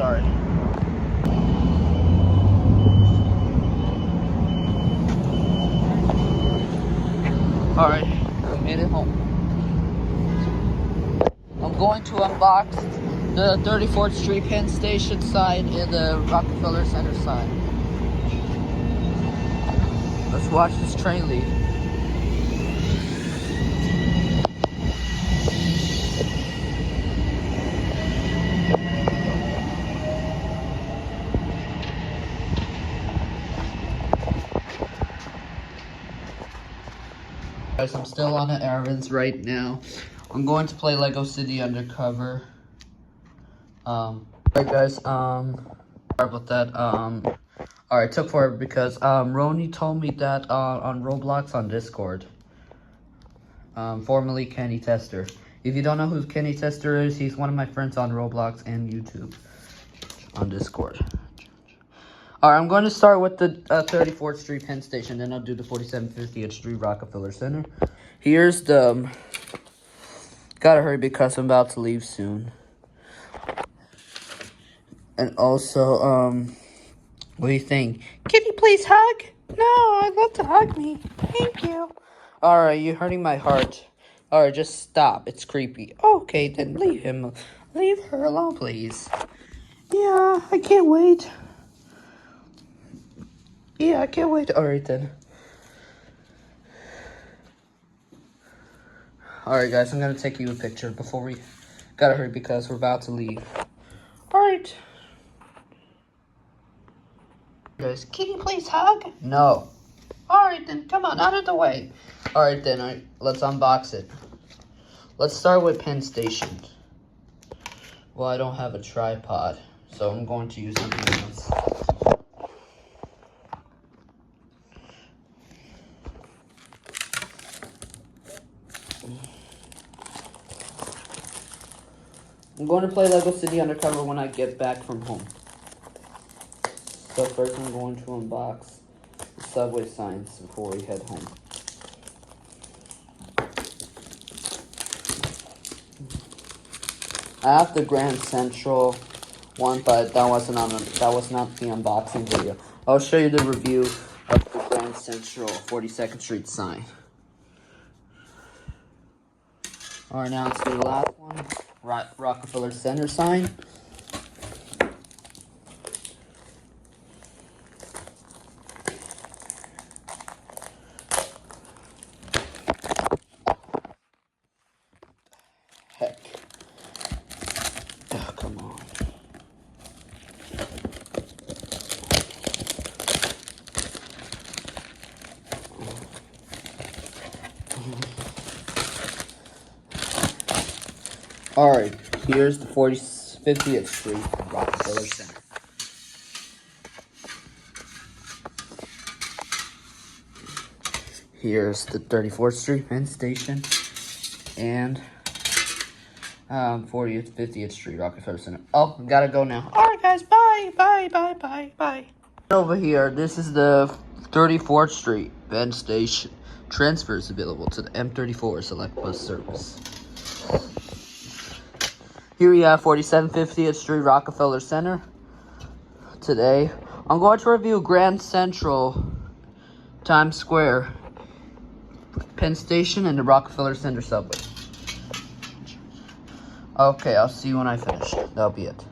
sorry. Alright, we made it home. I'm going to unbox the 34th Street Penn Station sign and the Rockefeller Center sign. Let's watch this train leave. Guys, I'm still on the errands right now. I'm going to play Lego City Undercover. Right guys, sorry about that. Alright, it took forever because Roni told me that on Roblox on Discord. Formerly Kenny Tester. If you don't know who Kenny Tester is, he's one of my friends on Roblox and YouTube on Discord. Alright, I'm going to start with the 34th Street Penn Station, then I'll do the 4750th Street Rockefeller Center. Here's the... Gotta hurry because I'm about to leave soon. And also, what do you think? Can you please hug? No, I'd love to hug me. Thank you. Alright, you're hurting my heart. Alright, just stop. It's creepy. Okay, then leave him. Leave her alone, please. Yeah, I can't wait. Yeah, I can't wait. Alright, then. Alright, guys, I'm gonna take you a picture before we... Gotta hurry because we're about to leave. Alright. Guys, can you please hug? No. Alright, then, come on, out of the way. Alright, then, let's unbox it. Let's start with Penn Station. Well, I don't have a tripod, so I'm going to use something else. I'm going to play Lego City Undercover when I get back from home. So first I'm going to unbox the subway signs before we head home. I have the Grand Central one, but that was not the unboxing video. I'll show you the review of the Grand Central 42nd Street sign. Alright, now let's do the last one. Rockefeller Center sign. Heck. Oh, come on. Alright, here's the 50th Street Rockefeller Center. Here's the 34th Street Penn Station and 40th, 50th Street Rockefeller Center. Oh, gotta go now. Alright guys, bye, bye, bye, bye, bye. Over here, this is the 34th Street Penn Station. Transfers available to the M34 Select Bus Service. Here we have 4750th Street Rockefeller Center. Today, I'm going to review Grand Central, Times Square, Penn Station, and the Rockefeller Center subway. Okay, I'll see you when I finish. That'll be it.